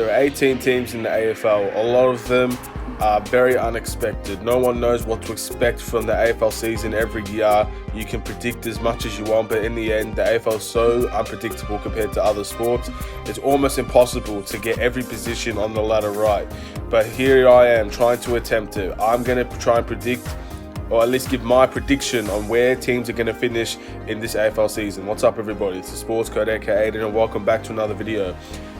There are 18 teams in the AFL. A lot of them are very unexpected. No one knows what to expect from the AFL season every year. You can predict as much as you want, but in the end, the AFL is so unpredictable compared to other sports. It's almost impossible to get every position on the ladder right. But here I am trying to attempt it. I'm going to try and predict, or at least give my prediction on where teams are going to finish in this AFL season. What's up, everybody? It's the Sports Code, aka Aiden, and welcome back to another video.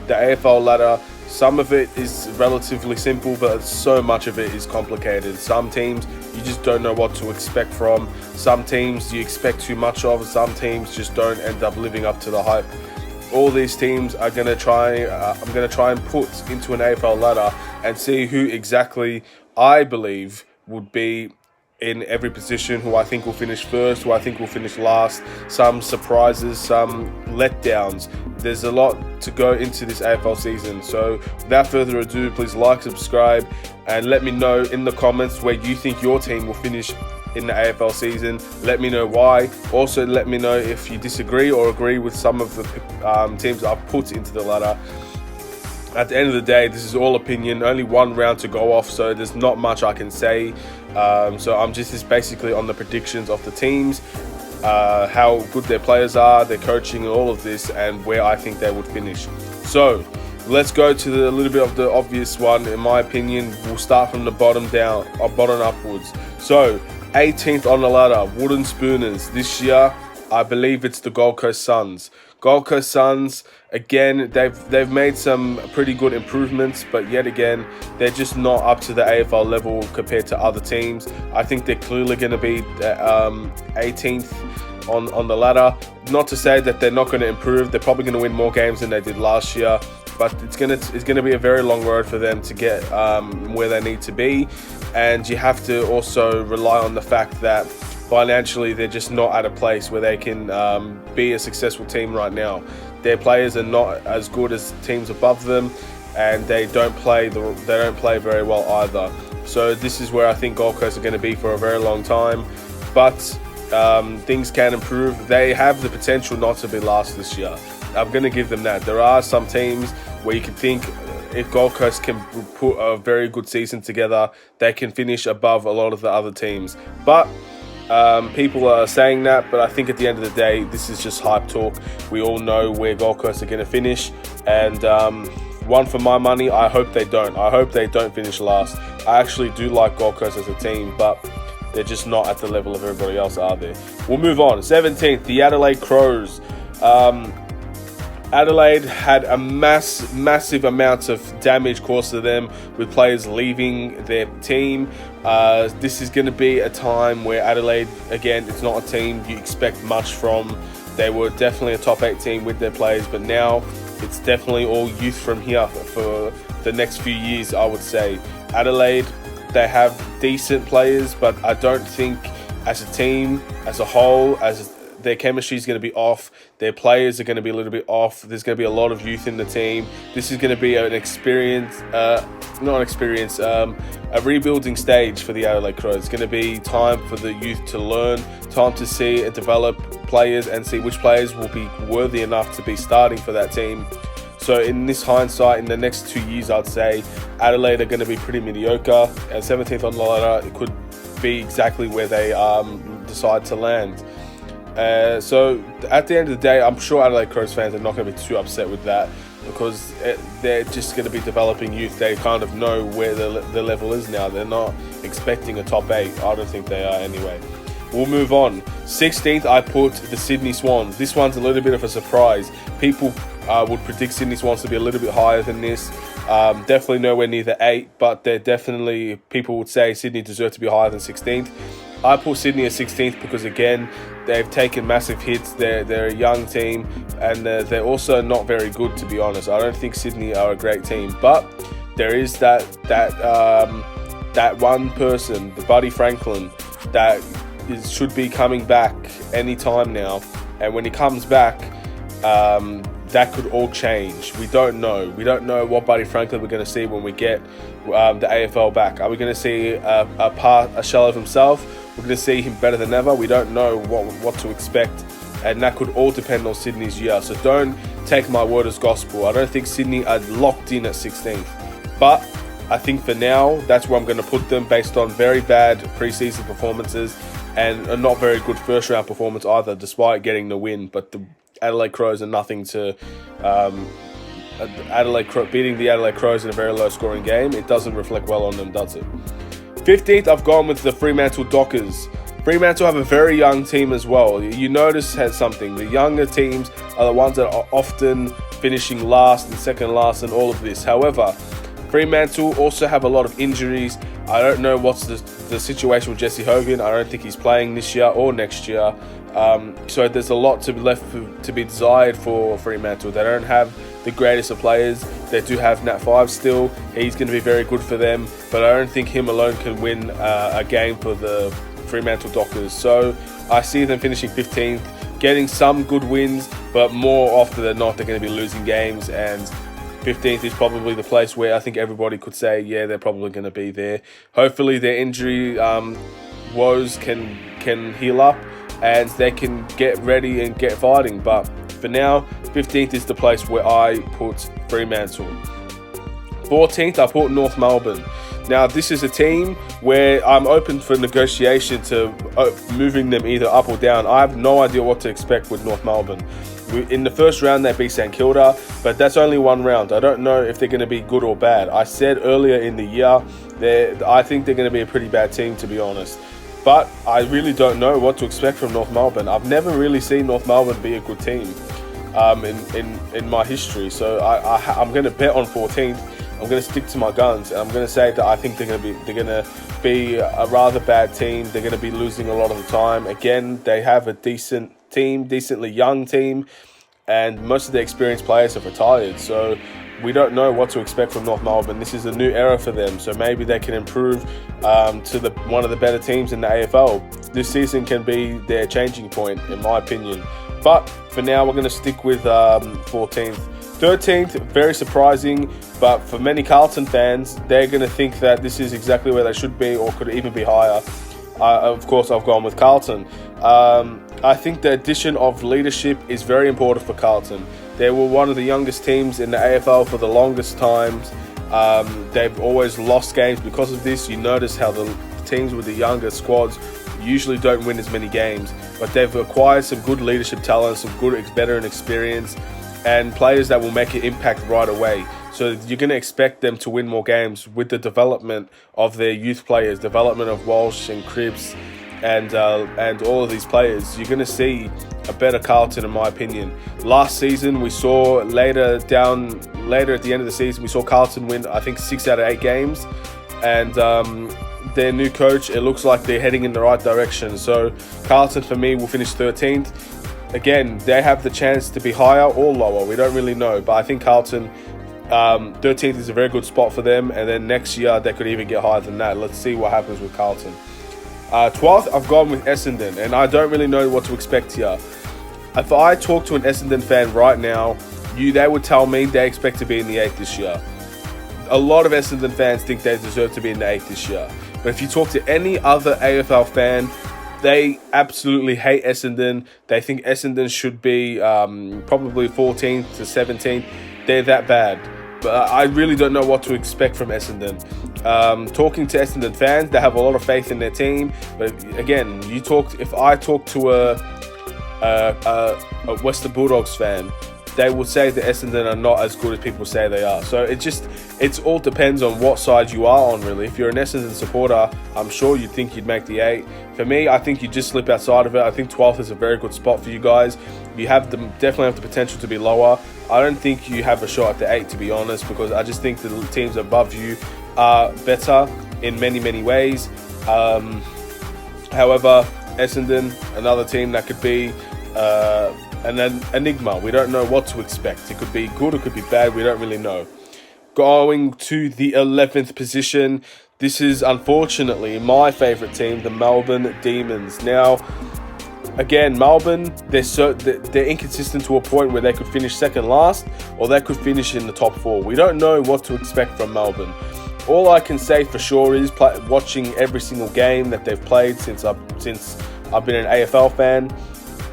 The AFL ladder, some of it is relatively simple, but so much of it is complicated. Some teams you just don't know what to expect from. Some teams you expect too much of. Some teams just don't end up living up to the hype. All these teams are going to try. I'm going to try and put into an AFL ladder and see who exactly I believe would be in every position, who I think will finish first, who I think will finish last, some surprises, some letdowns. There's a lot to go into this AFL season. So without further ado, please like, subscribe, and let me know in the comments where you think your team will finish in the AFL season. Let me know why. Also, let me know if you disagree or agree with some of the teams I've put into the ladder. At the end of the day, this is all opinion, only one round to go off, so there's not much I can say. So I'm just basically on the predictions of the teams, how good their players are, their coaching, and all of this, and where I think they would finish. So let's go to a little bit of the obvious one. In my opinion, we'll start from the bottom down, or bottom upwards. So 18th on the ladder, Wooden Spooners. This year, I believe it's the Gold Coast Suns. Gold Coast Suns, again, they've made some pretty good improvements, but yet again, they're just not up to the AFL level compared to other teams. I think they're clearly going to be 18th on the ladder. Not to say that they're not going to improve. They're probably going to win more games than they did last year, but it's going to be a very long road for them to get where they need to be. And you have to also rely on the fact that financially, they're just not at a place where they can be a successful team right now. Their players are not as good as teams above them, and they don't play very well either. So this is where I think Gold Coast are going to be for a very long time. But things can improve. They have the potential not to be last this year. I'm going to give them that. There are some teams where you can think, if Gold Coast can put a very good season together, they can finish above a lot of the other teams. But people are saying that, but I think at the end of the day, this is just hype talk. We all know where Gold Coast are going to finish, and one for my money, I hope they don't. I hope they don't finish last. I actually do like Gold Coast as a team, but they're just not at the level of everybody else out there. We'll move on. 17th, the Adelaide Crows. Adelaide had a massive amounts of damage caused to them with players leaving their team. This is going to be a time where Adelaide, again, it's not a team you expect much from. They were definitely a top 8 team with their players, but now it's definitely all youth from here for the next few years, I would say. Adelaide, they have decent players, but I don't think as a team, as a whole, their chemistry is going to be off. Their players are going to be a little bit off. There's going to be a lot of youth in the team. This is going to be a rebuilding stage for the Adelaide Crows. It's going to be time for the youth to learn, time to see and develop players and see which players will be worthy enough to be starting for that team. So in this hindsight, in the next 2 years, I'd say Adelaide are going to be pretty mediocre. And 17th on the ladder, it could be exactly where they decide to land. So at the end of the day, I'm sure Adelaide Crows fans are not going to be too upset with that, because they're just going to be developing youth. They kind of know where the level is now. They're not expecting a top 8. I don't think they are anyway. We'll move on. 16th, I put the Sydney Swans. This one's a little bit of a surprise. People would predict Sydney Swans to be a little bit higher than this. Definitely nowhere near the 8, but they're definitely, people would say Sydney deserve to be higher than 16th. I put Sydney at 16th because, again, they've taken massive hits. They're a young team, and they're also not very good, to be honest. I don't think Sydney are a great team, but there is that one person, the Buddy Franklin, that should be coming back any time now. And when he comes back, that could all change. We don't know. We don't know what Buddy Franklin we're going to see when we get the AFL back. Are we going to see a shell of himself? We're going to see him better than ever. We don't know what to expect. and that could all depend on Sydney's year. So don't take my word as gospel. I don't think Sydney are locked in at 16th, but I think for now, that's where I'm going to put them based on very bad preseason performances and a not very good first round performance either, despite getting the win. But the Adelaide Crows are nothing to... beating the Adelaide Crows in a very low scoring game, it doesn't reflect well on them, does it? 15th, I've gone with the Fremantle Dockers. Fremantle have a very young team as well. You notice has something. The younger teams are the ones that are often finishing last and second last and all of this. However, Fremantle also have a lot of injuries. I don't know what's the situation with Jesse Hogan. I don't think he's playing this year or next year. So there's a lot to be desired for Fremantle. They don't have the greatest of players. They do have Nat 5 still. He's going to be very good for them, but I don't think him alone can win a game for the Fremantle Dockers. So I see them finishing 15th, getting some good wins, but more often than not, they're going to be losing games, and 15th is probably the place where I think everybody could say, yeah, they're probably going to be there. Hopefully their injury woes can heal up and they can get ready and get fighting. But for now, 15th is the place where I put Fremantle. 14th, I put North Melbourne. Now, this is a team where I'm open for negotiation to moving them either up or down. I have no idea what to expect with North Melbourne. In the first round, they beat St Kilda, but that's only one round. I don't know if they're going to be good or bad. I said earlier in the year, I think they're going to be a pretty bad team, to be honest. But I really don't know what to expect from North Melbourne. I've never really seen North Melbourne be a good team in my history. So I'm going to bet on 14th. I'm going to stick to my guns, and I'm going to say that I think they're going to be a rather bad team. They're going to be losing a lot of the time. Again, they have a decent team, decently young team, and most of the experienced players have retired. So we don't know what to expect from North Melbourne. This is a new era for them, so maybe they can improve to one of the better teams in the AFL. This season can be their changing point, in my opinion. But for now, we're going to stick with 14th. 13th, very surprising, but for many Carlton fans, they're going to think that this is exactly where they should be or could even be higher. Of course, I've gone with Carlton. I think the addition of leadership is very important for Carlton. They were one of the youngest teams in the AFL for the longest times. They've always lost games because of this. You notice how the teams with the younger squads usually don't win as many games, but they've acquired some good leadership talent, some good veteran experience, and players that will make an impact right away. So you're going to expect them to win more games with the development of their youth players, development of Walsh and Cripps and all of these players. You're going to see a better Carlton, in my opinion. Last season, we saw later at the end of the season, we saw Carlton win, I think, 6 out of 8 games. And their new coach, it looks like they're heading in the right direction. So Carlton, for me, will finish 13th. Again, they have the chance to be higher or lower. We don't really know. But I think Carlton, 13th is a very good spot for them. And then next year, they could even get higher than that. Let's see what happens with Carlton. 12th, I've gone with Essendon. And I don't really know what to expect here. If I talk to an Essendon fan right now, they would tell me they expect to be in the 8th this year. A lot of Essendon fans think they deserve to be in the 8th this year. But if you talk to any other AFL fan, they absolutely hate Essendon. They think Essendon should be probably 14th to 17th. They're that bad. But I really don't know what to expect from Essendon. Talking to Essendon fans, they have a lot of faith in their team. But again, if I talk to a Western Bulldogs fan, they will say that Essendon are not as good as people say they are. So it all depends on what side you are on, really. If you're an Essendon supporter, I'm sure you'd think you'd make the 8. For me, I think you just slip outside of it. I think 12th is a very good spot for you guys. You definitely have the potential to be lower. I don't think you have a shot at the 8, to be honest, because I just think the teams above you are better in many, many ways. However, Essendon, another team that could be an enigma. We don't know what to expect. It could be good, it could be bad. We don't really know. Going to the 11th position, this is unfortunately my favourite team, the Melbourne Demons. Now, again, Melbourne, they're inconsistent to a point where they could finish second last or they could finish in the top 4. We don't know what to expect from Melbourne. All I can say for sure is watching every single game that they've played since I've been an AFL fan.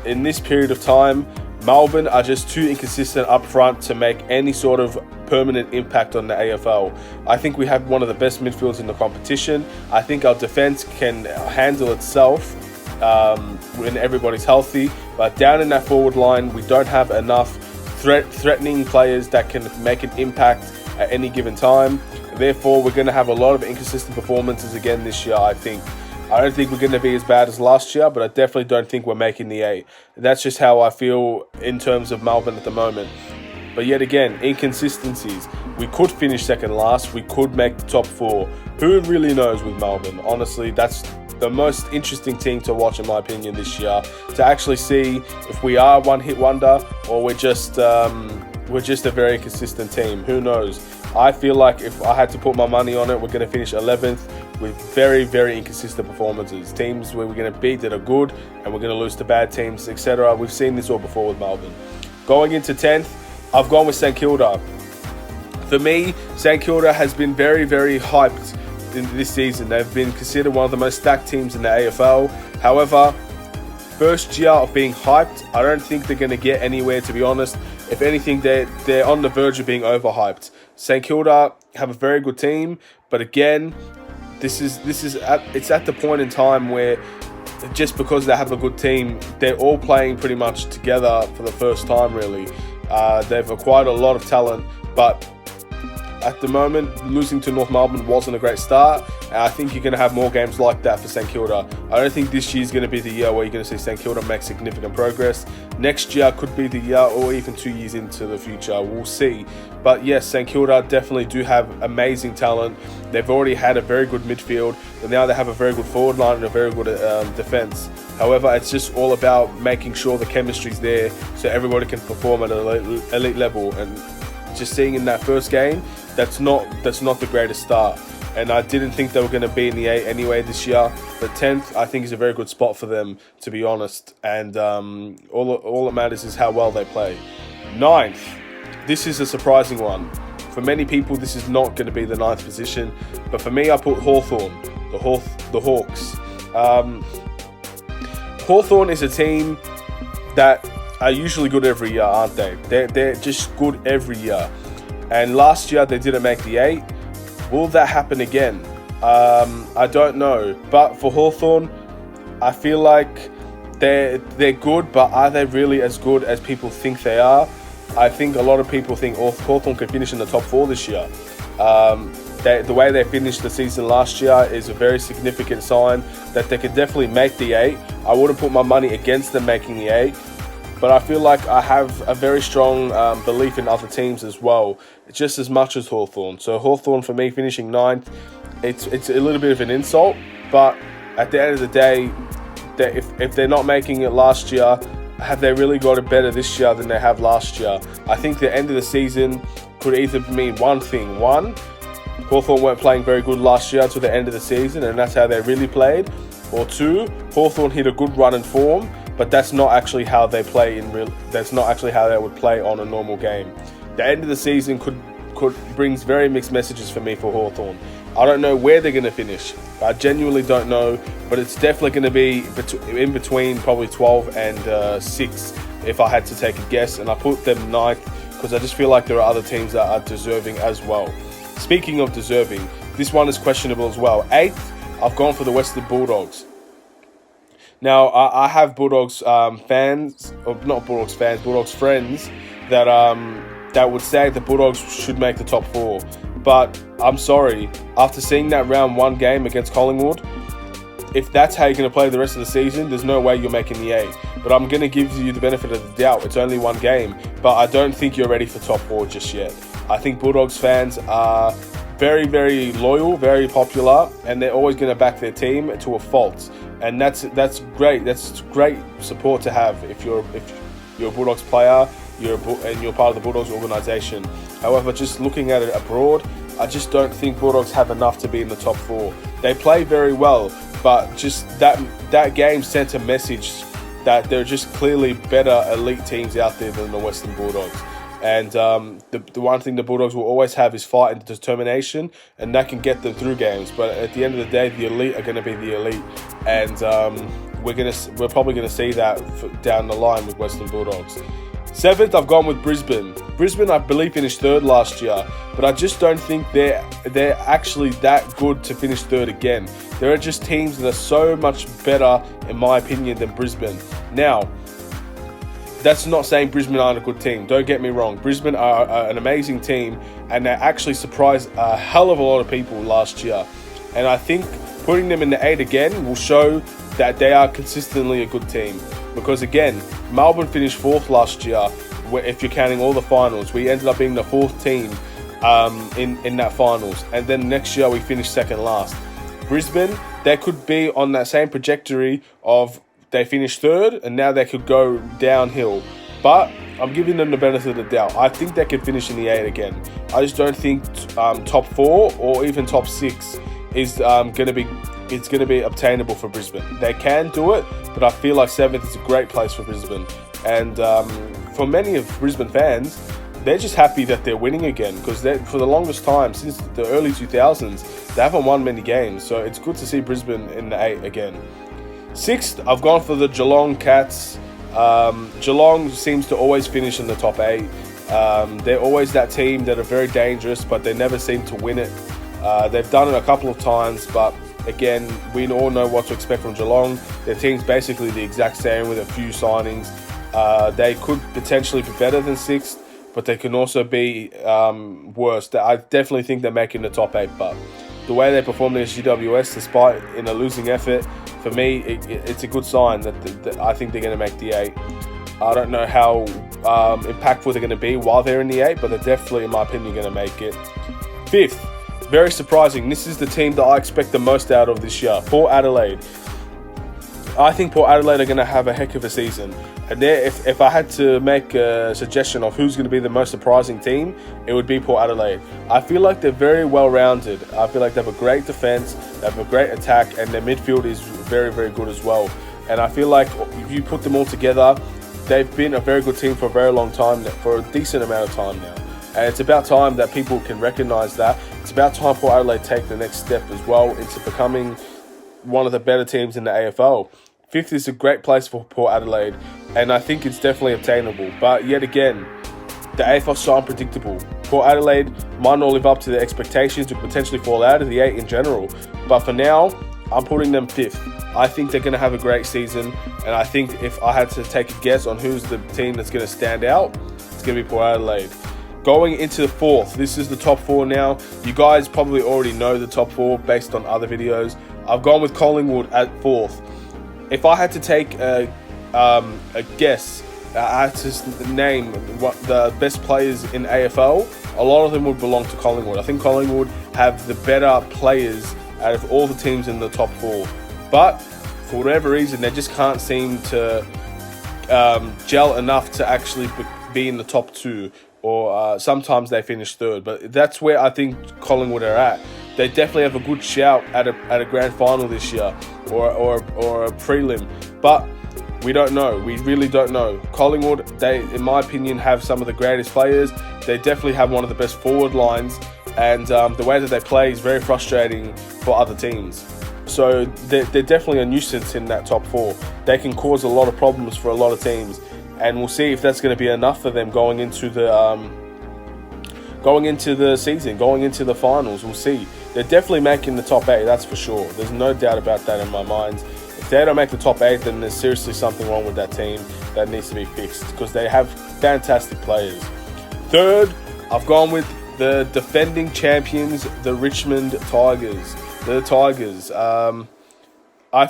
in this period of time, Melbourne are just too inconsistent up front to make any sort of permanent impact on the AFL. I think we have one of the best midfields in the competition. I think our defense can handle itself when everybody's healthy, but down in that forward line, we don't have enough threatening players that can make an impact at any given time. Therefore, we're going to have a lot of inconsistent performances again this year, I think. I don't think we're going to be as bad as last year, but I definitely don't think we're making the 8. That's just how I feel in terms of Melbourne at the moment. But yet again, inconsistencies. We could finish second last. We could make the top 4. Who really knows with Melbourne? Honestly, that's the most interesting team to watch, in my opinion, this year. To actually see if we are one-hit wonder or we're just a very consistent team. Who knows? I feel like if I had to put my money on it, we're going to finish 11th with very, very inconsistent performances. Teams where we're going to beat that are good and we're going to lose to bad teams, etc. We've seen this all before with Melbourne. Going into 10th, I've gone with St Kilda. For me, St Kilda has been very, very hyped in this season. They've been considered one of the most stacked teams in the AFL. However, first year of being hyped, I don't think they're going to get anywhere, to be honest. If anything, they're on the verge of being overhyped. St Kilda have a very good team, but again, it's at the point in time where just because they have a good team, they're all playing pretty much together for the first time, really. They've acquired a lot of talent, but at the moment, losing to North Melbourne wasn't a great start. I think you're going to have more games like that for St Kilda. I don't think this year's going to be the year where you're going to see St Kilda make significant progress. Next year could be the year, or even 2 years into the future. We'll see. But yes, St Kilda definitely do have amazing talent. They've already had a very good midfield, and now they have a very good forward line and a very good defence. However, it's just all about making sure the chemistry's there so everybody can perform at an elite level. And just seeing in that first game, that's not the greatest start. And I didn't think they were going to be in the 8 anyway this year. But 10th, I think, is a very good spot for them, to be honest. And all that matters is how well they play. 9th, this is a surprising one. For many people, this is not going to be the 9th position. But for me, I put Hawthorn, the Hawks. Hawthorn is a team that are usually good every year, aren't they? They're just good every year. And last year, they didn't make the 8. Will that happen again? I don't know. But for Hawthorn, I feel like they're good, but are they really as good as people think they are? I think a lot of people think Hawthorn could finish in the top 4 this year. The way they finished the season last year is a very significant sign that they could definitely make the 8. I wouldn't put my money against them making the 8. But I feel like I have a very strong belief in other teams as well, just as much as Hawthorn. So Hawthorn, for me, finishing 9th, it's a little bit of an insult. But at the end of the day, if they're not making it last year, have they really got it better this year than they have last year? I think the end of the season could either mean one thing. One, Hawthorn weren't playing very good last year to the end of the season, and that's how they really played. Or two, Hawthorn hit a good run in form, but that's not actually how they play that's not actually how they would play on a normal game. The end of the season could brings very mixed messages for me for Hawthorn. I don't know where they're going to finish. I genuinely don't know, but it's definitely going to be in between probably 12 and 6 if I had to take a guess, and I put them 9th because I just feel like there are other teams that are deserving as well. Speaking of deserving, this one is questionable as well. 8th, I've gone for the Western Bulldogs. Now, I have Bulldogs fans, or not Bulldogs fans, Bulldogs friends that would say the Bulldogs should make the top 4. But I'm sorry, after seeing that round 1 game against Collingwood, if that's how you're going to play the rest of the season, there's no way you're making the 8. But I'm going to give you the benefit of the doubt. It's only 1 game, but I don't think you're ready for top 4 just yet. I think Bulldogs fans are very, very loyal, very popular, and they're always going to back their team to a fault. And that's great. That's great support to have if you're a Bulldogs player, and you're part of the Bulldogs organisation. However, just looking at it abroad, I just don't think Bulldogs have enough to be in the top 4. They play very well, but just that game sent a message that there are just clearly better elite teams out there than the Western Bulldogs. And the one thing the Bulldogs will always have is fight and determination, and that can get them through games. But at the end of the day, the elite are going to be the elite. And we're probably gonna see that down the line with Western Bulldogs. 7th, I've gone with Brisbane. Brisbane, I believe, finished 3rd last year, but I just don't think they're actually that good to finish 3rd again. There are just teams that are so much better, in my opinion, than Brisbane. Now, that's not saying Brisbane aren't a good team. Don't get me wrong. Brisbane are an amazing team, and they actually surprised a hell of a lot of people last year. And I think putting them in the 8 again will show that they are consistently a good team. Because again, Melbourne finished 4th last year, if you're counting all the finals. We ended up being the 4th team in that finals. And then next year we finished 2nd last. Brisbane, they could be on that same trajectory of they finished 3rd and now they could go downhill. But I'm giving them the benefit of the doubt. I think they could finish in the 8 again. I just don't think top 4 or even top 6 is going to be obtainable for Brisbane. They can do it, but I feel like 7th is a great place for Brisbane. And for many of Brisbane fans, they're just happy that they're winning again, because for the longest time, since the early 2000s, they haven't won many games. So it's good to see Brisbane in the 8 again. 6th, I've gone for the Geelong Cats. Geelong seems to always finish in the top 8. They're always that team that are very dangerous, but they never seem to win it. They've done it a couple of times, but again, we all know what to expect from Geelong. Their team's basically the exact same with a few signings. They could potentially be better than 6th, but they can also be worse. I definitely think they're making the top 8, but the way they performed against GWS, despite in a losing effort, for me, it's a good sign that I think they're going to make the 8. I don't know how impactful they're going to be while they're in the 8, but they're definitely, in my opinion, going to make it. 5th, very surprising. This is the team that I expect the most out of this year, Port Adelaide. I think Port Adelaide are going to have a heck of a season. And if I had to make a suggestion of who's going to be the most surprising team, it would be Port Adelaide. I feel like they're very well-rounded. I feel like they have a great defence, they have a great attack, and their midfield is very, very good as well. And I feel like if you put them all together, they've been a very good team for a very long time, for a decent amount of time now. And it's about time that people can recognise that. It's about time Port Adelaide take the next step as well into becoming one of the better teams in the AFL. 5th is a great place for Port Adelaide, and I think it's definitely obtainable. But yet again, the AFL is so unpredictable. Port Adelaide might not live up to their expectations to potentially fall out of the 8 in general. But for now, I'm putting them 5th. I think they're going to have a great season, and I think if I had to take a guess on who's the team that's going to stand out, it's going to be Port Adelaide. Going into the 4th, this is the top 4 now. You guys probably already know the top 4 based on other videos. I've gone with Collingwood at 4th. If I had to take a guess, I had to name what the best players in AFL, a lot of them would belong to Collingwood. I think Collingwood have the better players out of all the teams in the top 4. But for whatever reason, they just can't seem to gel enough to actually be in the top 2. Or sometimes they finish 3rd. But that's where I think Collingwood are at. They definitely have a good shout at a grand final this year, or a prelim. But we don't know. We really don't know. Collingwood, they, in my opinion, have some of the greatest players. They definitely have one of the best forward lines. And the way that they play is very frustrating for other teams. So they're definitely a nuisance in that top 4. They can cause a lot of problems for a lot of teams. And we'll see if that's going to be enough for them going into the season, going into the finals. We'll see. They're definitely making the top 8, that's for sure. There's no doubt about that in my mind. If they don't make the top 8, then there's seriously something wrong with that team that needs to be fixed, because they have fantastic players. 3rd, I've gone with the defending champions, the Richmond Tigers. The Tigers.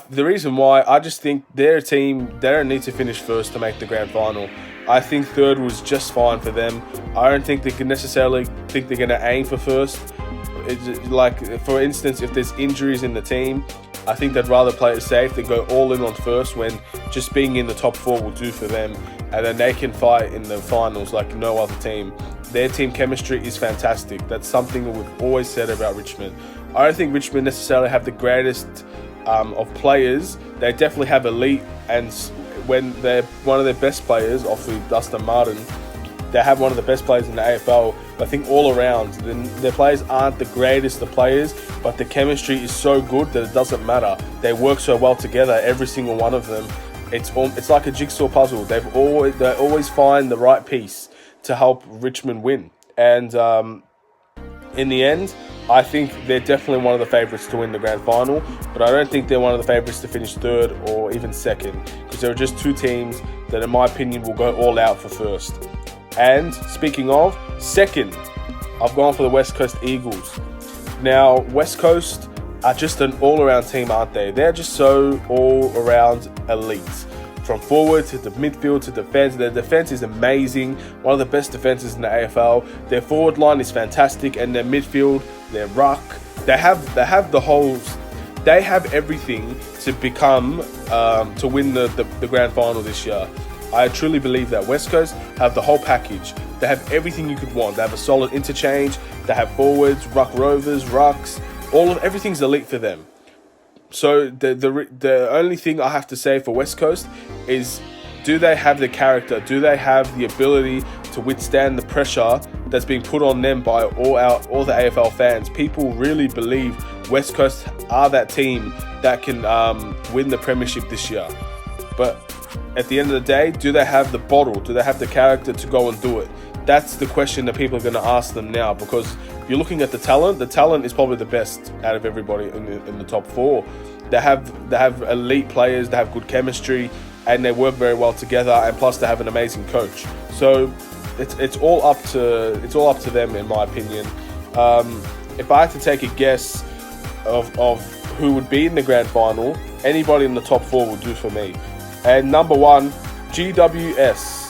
The reason why, I just think their team, they don't need to finish 1st to make the grand final. I think 3rd was just fine for them. I don't think they can necessarily think they're going to aim for 1st. Like, for instance, if there's injuries in the team, I think they'd rather play it safe than go all in on 1st, when just being in the top 4 will do for them. And then they can fight in the finals like no other team. Their team chemistry is fantastic. That's something that we've always said about Richmond. I don't think Richmond necessarily have the greatest of players. They definitely have elite, and when they're one of their best players, obviously Dustin Martin, they have one of the best players in the AFL, But I think all around, their players aren't the greatest of players, but the chemistry is so good that it doesn't matter. They work so well together, every single one of them. It's like a jigsaw puzzle. They always find the right piece to help Richmond win. And in the end, I think they're definitely one of the favourites to win the grand final, but I don't think they're one of the favourites to finish third or even second, because there are just two teams that, in my opinion, will go all out for first. And speaking of second, I've gone for the West Coast Eagles. Now, West Coast are just an all-around team, aren't they? They're just so all-around elite. From forward to the midfield to defense. Their defense is amazing. One of the best defenses in the AFL. Their forward line is fantastic, and their midfield, their ruck, they have everything to become to win the grand final this year. I truly believe that West Coast have the whole package. They have everything you could want. They have a solid interchange. They have forwards, ruck rovers, rucks. Everything's elite for them. So the only thing I have to say for West Coast is, do they have the character? Do they have the ability to withstand the pressure that's being put on them by all the AFL fans? People really believe West Coast are that team that can win the premiership this year. But at the end of the day, do they have the bottle? Do they have the character to go and do it? That's the question that people are going to ask them now, because if you're looking at the talent is probably the best out of everybody in the top four. They have elite players, they have good chemistry, and they work very well together, and plus they have an amazing coach. So it's all up to them, in my opinion. If I had to take a guess of who would be in the grand final, anybody in the top four would do for me. And number one, GWS.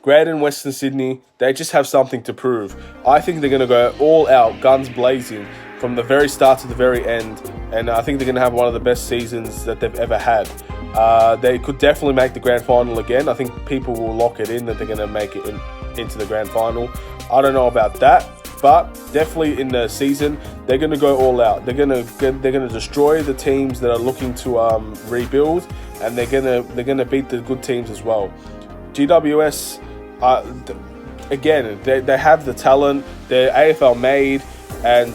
Greater than Western Sydney, they just have something to prove. I think they're going to go all out, guns blazing, from the very start to the very end. And I think they're going to have one of the best seasons that they've ever had. They could definitely make the grand final again. I think people will lock it in that they're going to make it into the grand final. I don't know about that, but definitely in the season, they're going to go all out. They're going to destroy the teams that are looking to rebuild, and they're going to beat the good teams as well. GWS. Again, they have the talent. They're AFL made, and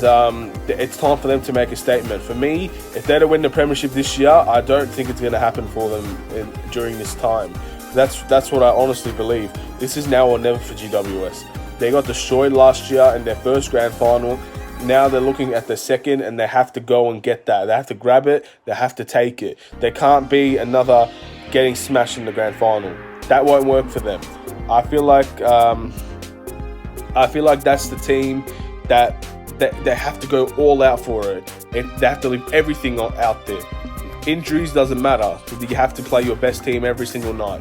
it's time for them to make a statement. For me, if they're to win the premiership this year, I don't think it's going to happen for them during this time. That's what I honestly believe. This is now or never for GWS. They got destroyed last year in their first grand final. Now they're looking at the second, and they have to go and get that. They have to grab it. They have to take it. There can't be another getting smashed in the grand final. That won't work for them. I feel like that's the team that they have to go all out for it. They have to leave everything out there. Injuries doesn't matter. You have to play your best team every single night,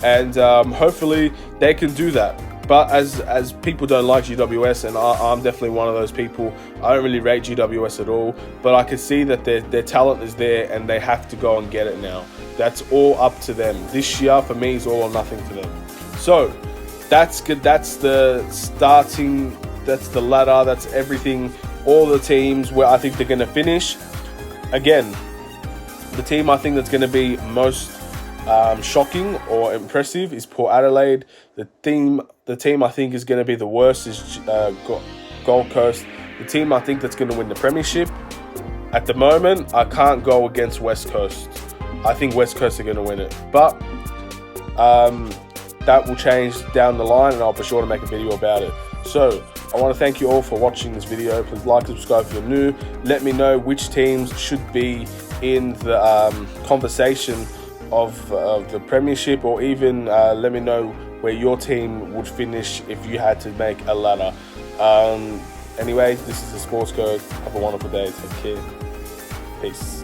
and hopefully they can do that. But as people don't like GWS, and I'm definitely one of those people. I don't really rate GWS at all, but I can see that their talent is there, and they have to go and get it now. That's all up to them. This year for me is all or nothing for them. So that's good. That's the starting. That's the ladder. That's everything. All the teams where I think they're going to finish. Again, the team I think that's going to be most shocking or impressive is Port Adelaide. The team I think is going to be the worst is Gold Coast. The team I think that's going to win the premiership, at the moment, I can't go against West Coast. I think West Coast are going to win it, but that will change down the line, and I'll be sure to make a video about it. So I want to thank you all for watching this video. Please like and subscribe if you're new. Let me know which teams should be in the conversation of the premiership, or even let me know where your team would finish if you had to make a ladder. Anyway, this is the Sports Code. Have a wonderful day. Take care. Peace.